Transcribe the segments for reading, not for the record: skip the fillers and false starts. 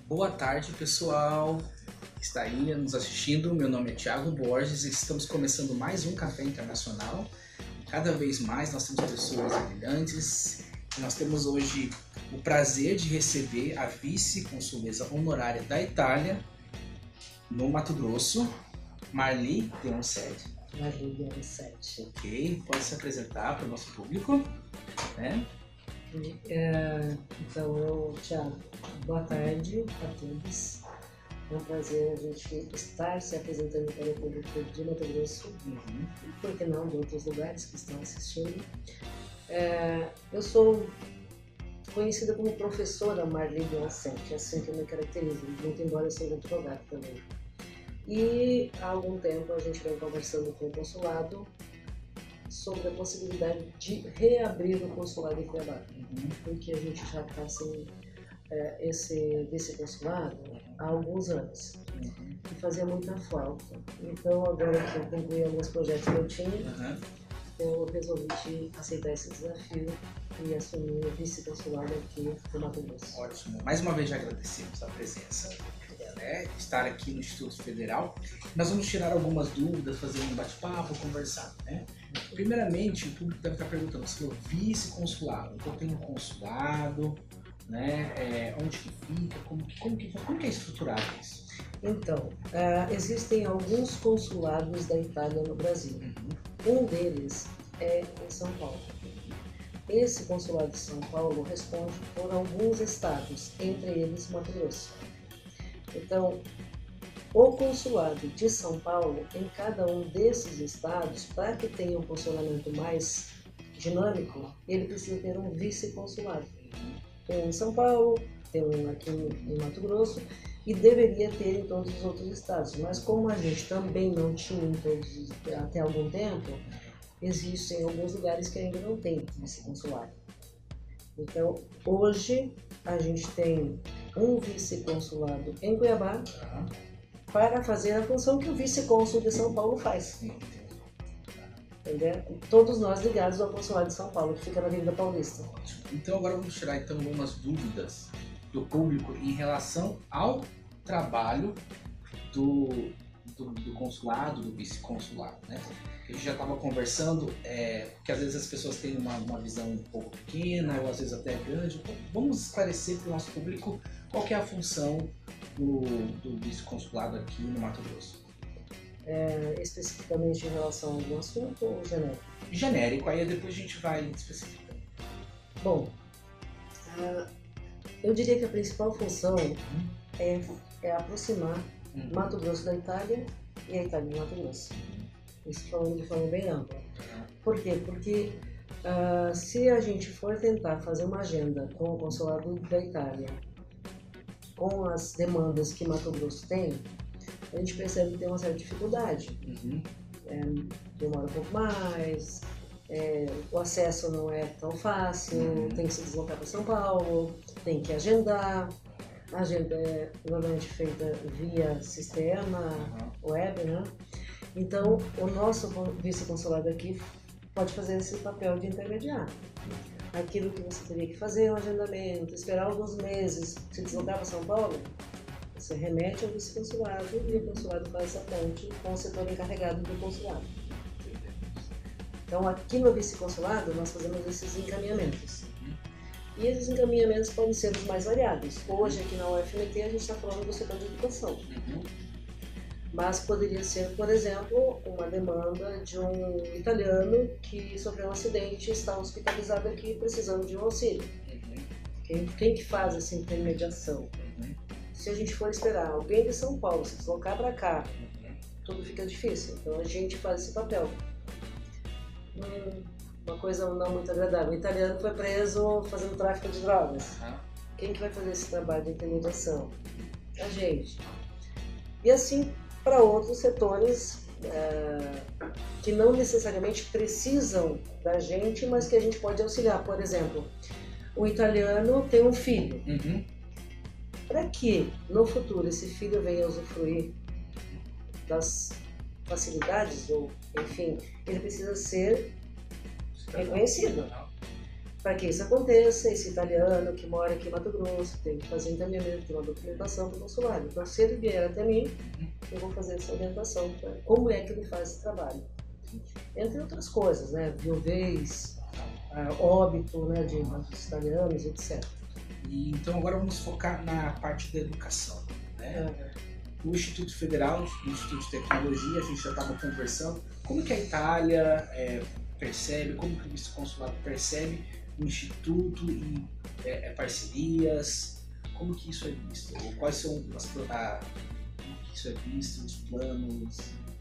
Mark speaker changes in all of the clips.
Speaker 1: Boa tarde, pessoal que está aí nos assistindo. Meu nome é Thiago Borges e estamos começando mais um Café Internacional. Cada vez mais nós temos pessoas brilhantes e nós temos hoje o prazer de receber a vice-consuleza honorária da Itália no Mato Grosso, Marli Deoncetti.
Speaker 2: Marli Deoncetti.
Speaker 1: Ok, pode se apresentar para o nosso público, né?
Speaker 2: Então, Thiago, boa tarde a todos. É um prazer a gente estar se apresentando para o público de Mato Grosso e, por que não, de outros lugares que estão assistindo. Eu sou conhecida como professora Marli Deoncetti, assim que eu me caracterizo, muito embora eu seja advogada também. E há algum tempo a gente vem conversando com o consulado sobre a possibilidade de reabrir o consulado em Cuiabá, porque a gente já está sem esse consulado há alguns anos e fazia muita falta. Então, agora que eu concluí alguns projetos que eu tinha, eu resolvi aceitar esse desafio e assumir o vice-consulado aqui do Mato Grosso.
Speaker 1: Ótimo. Mais uma vez já agradecemos a presença, estar aqui no Instituto Federal. Nós vamos tirar algumas dúvidas, fazer um bate-papo, conversar, né? Primeiramente, o público deve estar perguntando, se é o vice-consulado, então tem um consulado, né? Onde que fica, como que é estruturado isso?
Speaker 2: Então, existem alguns consulados da Itália no Brasil. Um deles é em São Paulo. Esse consulado de São Paulo responde por alguns estados, entre eles Mato Grosso. Então, o consulado de São Paulo, em cada um desses estados, para que tenha um funcionamento mais dinâmico, ele precisa ter um vice-consulado. Tem um em São Paulo, tem um aqui em Mato Grosso e deveria ter em todos os outros estados. Mas como a gente também não tinha em todos até algum tempo, existem alguns lugares que ainda não tem vice-consulado. Então, hoje a gente tem um vice-consulado em Cuiabá para fazer a função que o vice-cônsul de São Paulo faz. Entendeu? Todos nós ligados ao consulado de São Paulo, que fica na Avenida Paulista.
Speaker 1: Então agora vamos tirar então algumas dúvidas do público em relação ao trabalho do consulado, do vice-consulado, né? A gente já estava conversando, que às vezes as pessoas têm uma visão um pouco pequena, ou às vezes até grande. Vamos esclarecer para o nosso público qual que é a função do vice-consulado aqui no Mato Grosso.
Speaker 2: Especificamente em relação a algum assunto ou genérico?
Speaker 1: Genérico, aí depois a gente vai especificando.
Speaker 2: Bom, eu diria que a principal função é aproximar Mato Grosso da Itália e a Itália do Mato Grosso. Isso falando de forma bem ampla. Por quê? Porque se a gente for tentar fazer uma agenda com o consulado da Itália, com as demandas que Mato Grosso tem, a gente percebe que tem uma certa dificuldade. Demora um pouco mais, o acesso não é tão fácil, tem que se deslocar para São Paulo, tem que agendar. A agenda é normalmente feita via sistema, web, né? Então, o nosso vice-consulado aqui pode fazer esse papel de intermediário. Aquilo que você teria que fazer é um agendamento, esperar alguns meses, se deslocar para São Paulo, você remete ao vice-consulado e o consulado faz essa ponte com o setor encarregado do consulado. Então, aqui no vice-consulado, nós fazemos esses encaminhamentos. E esses encaminhamentos podem ser os mais variados. Hoje, aqui na UFMT, a gente está falando do setor de educação. Mas poderia ser, por exemplo, uma demanda de um italiano que sofreu um acidente e está hospitalizado aqui precisando de um auxílio. Quem que faz essa intermediação? Se a gente for esperar alguém de São Paulo se deslocar para cá, tudo fica difícil. Então a gente faz esse papel. Uma coisa não muito agradável. O italiano foi preso fazendo tráfico de drogas. Quem que vai fazer esse trabalho de intermediação? A gente. E assim para outros setores que não necessariamente precisam da gente, mas que a gente pode auxiliar. Por exemplo, o italiano tem um filho. Para que no futuro esse filho venha usufruir das facilidades, ou enfim, ele precisa ser reconhecido. para que isso aconteça, esse italiano que mora aqui em Mato Grosso tem que fazer encaminhamento de uma documentação para o consulado. Então, se ele vier até mim, eu vou fazer essa orientação para como é que ele faz esse trabalho. Entre outras coisas, né? Viuvez, óbito, né, de italianos, etc.
Speaker 1: E, então agora vamos focar na parte da educação, né? O Instituto Federal, o Instituto de Tecnologia, a gente já estava conversando, como que a Itália percebe, como que o vice-consulado percebe o Instituto e parcerias, como que isso é visto? Ou quais são como que isso é visto, os planos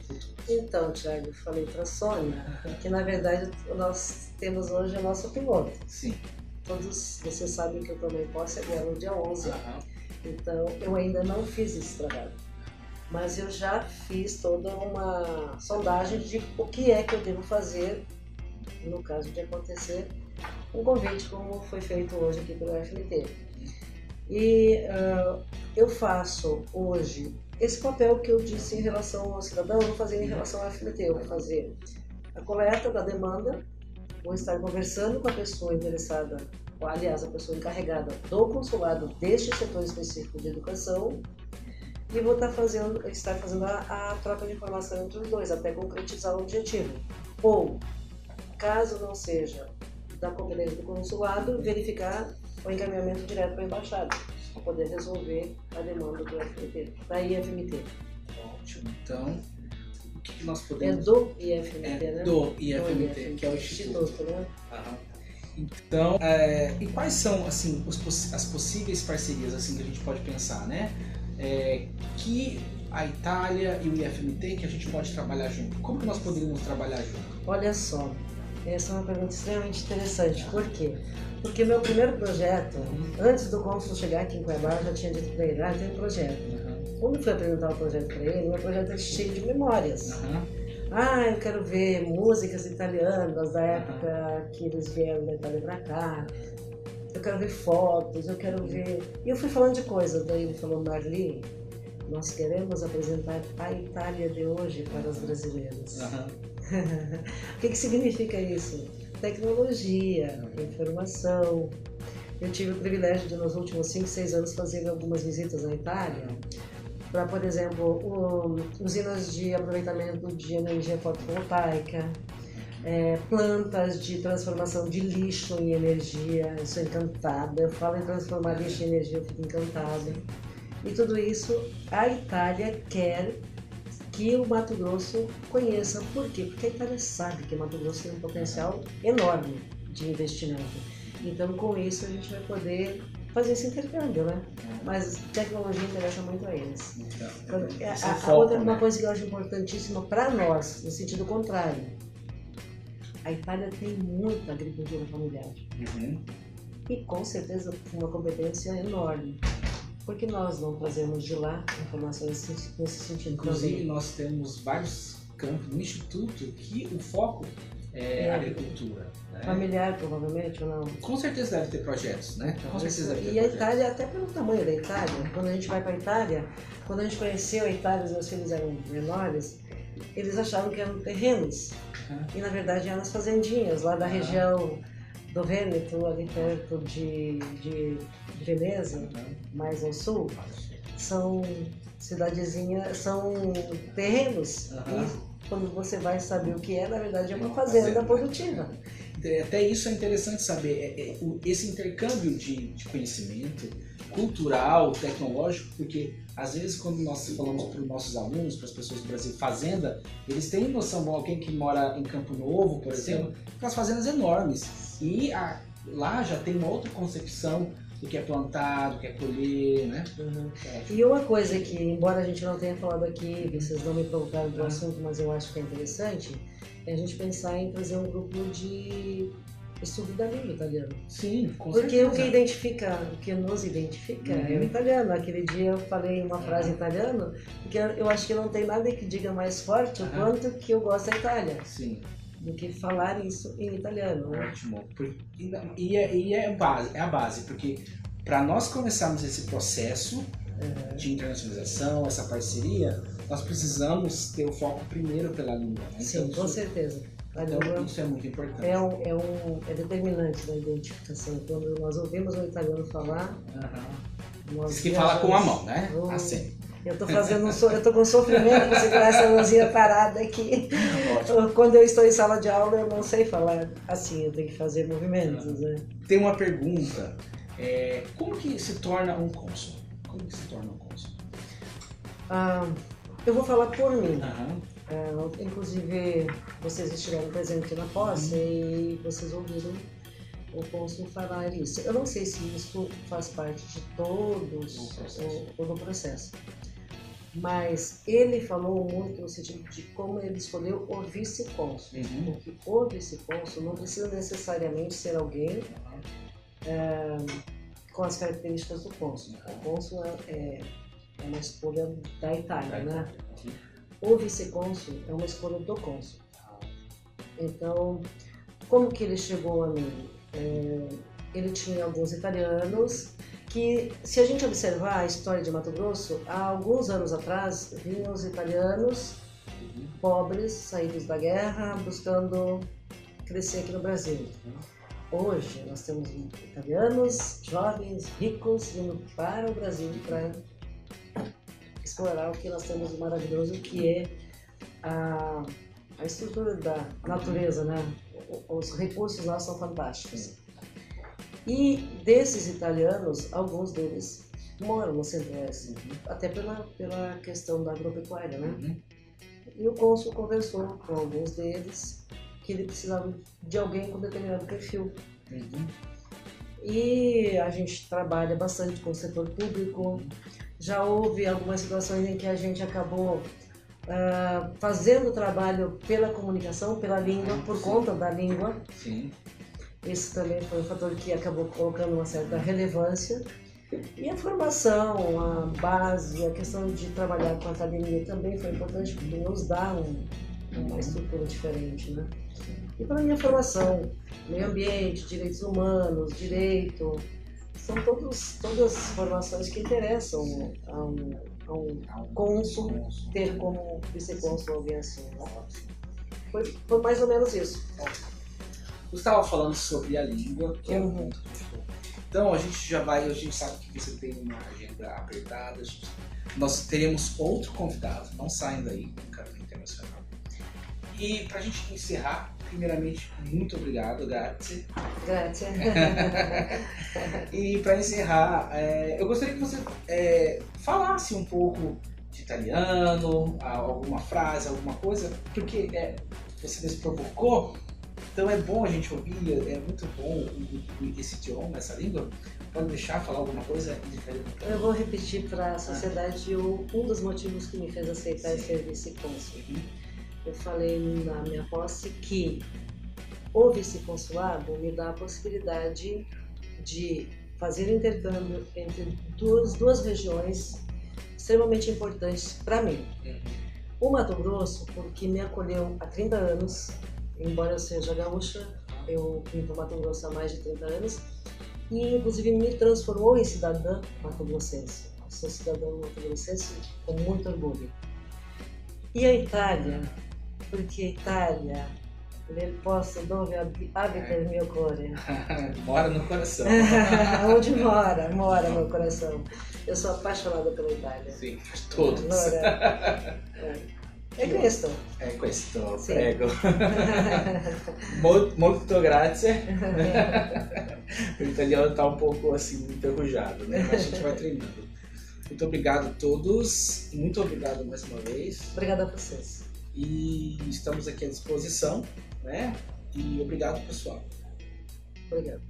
Speaker 1: futuros?
Speaker 2: Então, Thiago, eu falei para a Sônia que na verdade nós temos hoje o nosso piloto.
Speaker 1: Sim.
Speaker 2: Todos vocês sabem que eu tomei posse agora no dia 11, então eu ainda não fiz esse trabalho. Mas eu já fiz toda uma sondagem de o que é que eu devo fazer no caso de acontecer um convite como foi feito hoje aqui pelo FMT. E eu faço hoje esse papel que eu disse em relação ao cidadão, eu vou fazer em relação ao FMT, eu vou fazer a coleta da demanda, vou estar conversando com a pessoa interessada, ou, aliás, a pessoa encarregada do consulado deste setor específico de educação, e vou estar fazendo a troca de informação entre os dois, até concretizar o objetivo. Ou, caso não seja da competência do consulado, verificar o encaminhamento direto para a embaixada, para poder resolver a demanda do FMT, da IFMT.
Speaker 1: Ótimo. Então, o que nós podemos...
Speaker 2: É do IFMT, né?
Speaker 1: Do IFMT, que é o Instituto.
Speaker 2: Né?
Speaker 1: Então, e quais são assim as possíveis parcerias assim que a gente pode pensar, né? Que a Itália e o IFMT que a gente pode trabalhar junto. Como que nós poderíamos trabalhar junto?
Speaker 2: Olha só, essa é uma pergunta extremamente interessante. Por quê? Porque meu primeiro projeto, antes do cônsul chegar aqui em Cuiabá, eu já tinha dito para ele, tem um projeto. Quando eu fui apresentar o projeto para ele, meu projeto é cheio de memórias. Eu quero ver músicas italianas da época que eles vieram da Itália para cá. Eu quero ver fotos, eu quero ver... E eu fui falando de coisas, daí ele falou, Marli, nós queremos apresentar a Itália de hoje para os brasileiros. O que significa isso? Tecnologia, informação. Eu tive o privilégio de, nos últimos 5, 6 anos, fazer algumas visitas na Itália, para, por exemplo, usinas de aproveitamento de energia fotovoltaica, plantas de transformação de lixo em energia. Eu sou encantada, eu falo em transformar lixo em energia, eu fico encantada. E tudo isso a Itália quer que o Mato Grosso conheça. Por quê? Porque a Itália sabe que o Mato Grosso tem um potencial enorme de investimento. Então, com isso, a gente vai poder fazer esse intercâmbio, né? Mas tecnologia interessa muito a eles. Uma coisa que eu acho importantíssima para nós, no sentido contrário, a Itália tem muita agricultura familiar. E com certeza uma competência enorme. Porque nós não trazemos de lá informações nesse sentido.
Speaker 1: Inclusive, nós temos vários campos no Instituto que o foco é agricultura. Né?
Speaker 2: Familiar, provavelmente, ou não?
Speaker 1: Com certeza deve ter projetos, né? Com certeza deve ter
Speaker 2: projetos. Itália, até pelo tamanho da Itália, quando a gente vai para a Itália, quando a gente conheceu a Itália, os meus filhos eram menores, eles achavam que eram terrenos. E na verdade eram as fazendinhas lá da região do Vêneto, ali perto de Veneza, mais ao sul. São cidadezinhas, são terrenos. E quando você vai saber o que é, na verdade é uma fazenda produtiva.
Speaker 1: Até isso é interessante saber, esse intercâmbio de conhecimento cultural, tecnológico, porque às vezes quando nós falamos para os nossos alunos, para as pessoas do Brasil, fazenda, eles têm noção, alguém que mora em Campo Novo, por exemplo, aquelas fazendas enormes, e lá já tem uma outra concepção do que é plantar, do que é colher, né?
Speaker 2: E uma coisa que, embora a gente não tenha falado aqui, vocês não me provocaram do assunto, mas eu acho que é interessante, é a gente pensar em trazer um grupo de estudo da língua italiana.
Speaker 1: Sim, com
Speaker 2: Porque
Speaker 1: certeza.
Speaker 2: o que nos identifica é o italiano. Aquele dia eu falei uma frase em italiano, porque eu acho que não tem nada que diga mais forte o quanto que eu gosto da Itália.
Speaker 1: Sim.
Speaker 2: Do que falar isso em italiano. Né?
Speaker 1: Ótimo. E é a base, porque para nós começarmos esse processo de internacionalização, essa parceria, nós precisamos ter o foco primeiro pela língua. Né?
Speaker 2: Sim,
Speaker 1: então,
Speaker 2: com certeza. A
Speaker 1: Então,
Speaker 2: língua
Speaker 1: isso é muito importante.
Speaker 2: é determinante da identificação. Quando nós ouvimos um italiano falar, nós
Speaker 1: Diz que fala com a mão, né?
Speaker 2: Oh,
Speaker 1: Assim.
Speaker 2: eu tô com sofrimento, você com essa mãozinha parada aqui.
Speaker 1: Ótimo.
Speaker 2: Quando eu estou em sala de aula, eu não sei falar assim, eu tenho que fazer movimentos, né?
Speaker 1: Tem uma pergunta. Como que se torna um cônsul? Como que se torna um cônsul?
Speaker 2: Eu vou falar por mim.
Speaker 1: Aham.
Speaker 2: Inclusive, vocês estiveram presentes na posse e vocês ouviram o cônsul falar isso. Eu não sei se isso faz parte de todo o processo, mas ele falou muito no sentido de como ele escolheu o vice-cônsul. Porque o vice-cônsul não precisa necessariamente ser alguém com as características do cônsul. O cônsul é uma escolha da Itália, né? O vice-cônsul é uma escolha do cônsul. Então, como que ele chegou a mim? Ele tinha alguns italianos que, se a gente observar a história de Mato Grosso, há alguns anos atrás vinham os italianos pobres, saídos da guerra, buscando crescer aqui no Brasil. Hoje nós temos italianos jovens, ricos, vindo para o Brasil para explorar o que nós temos de maravilhoso, que é a estrutura da natureza, né? Os recursos lá são fantásticos. E desses italianos, alguns deles moram no Centro-Oeste, até pela questão da agropecuária, né? E o cônsul conversou com alguns deles que ele precisava de alguém com determinado perfil. E a gente trabalha bastante com o setor público. Já houve algumas situações em que a gente acabou fazendo o trabalho pela comunicação, pela língua, por conta da língua.
Speaker 1: Sim.
Speaker 2: Esse também foi um fator que acabou colocando uma certa relevância. E a formação, a base, a questão de trabalhar com a academia também foi importante, porque nos dá uma estrutura diferente, né? E para a minha formação, meio ambiente, direitos humanos, direito, são todas formações que interessam a um cônsul ter como vice-cônsul alguém assim. Foi mais ou menos isso.
Speaker 1: Você estava falando sobre a língua, que é um ponto que a gente falou. Então a gente sabe que você tem uma agenda apertada, nós teremos outro convidado, não saindo daí, um cara internacional. E para a gente encerrar, primeiramente, muito obrigado, Grazie.
Speaker 2: Grazie.
Speaker 1: E para encerrar, eu gostaria que você falasse um pouco de italiano, alguma frase, alguma coisa, porque você me provocou, então é bom a gente ouvir, é muito bom esse idioma, essa língua. Pode deixar falar alguma coisa de italiano?
Speaker 2: Eu vou repetir para a sociedade um dos motivos que me fez aceitar ser vice-cônsul. Eu falei na minha posse que o vice-consulado me dá a possibilidade de fazer intercâmbio entre duas regiões extremamente importantes para mim. O Mato Grosso, porque me acolheu há 30 anos, embora eu seja gaúcha, eu vim para o Mato Grosso há mais de 30 anos, e inclusive me transformou em cidadã mato-grossense. Sou cidadã mato-grossense com muito orgulho. E a Itália, porque a Itália, ele posso dove abita il mio cuore.
Speaker 1: Mora no coração.
Speaker 2: Onde mora meu coração. Eu sou apaixonada pela Itália.
Speaker 1: Sim, todos.
Speaker 2: É questo.
Speaker 1: É questo,
Speaker 2: Sim.
Speaker 1: prego. Molto grazie. O italiano está um pouco assim, enferrujado, né? Mas a gente vai treinando. Muito obrigado a todos. Muito obrigado mais uma vez.
Speaker 2: Obrigada a vocês.
Speaker 1: E estamos aqui à disposição, né? E obrigado, pessoal.
Speaker 2: Obrigada.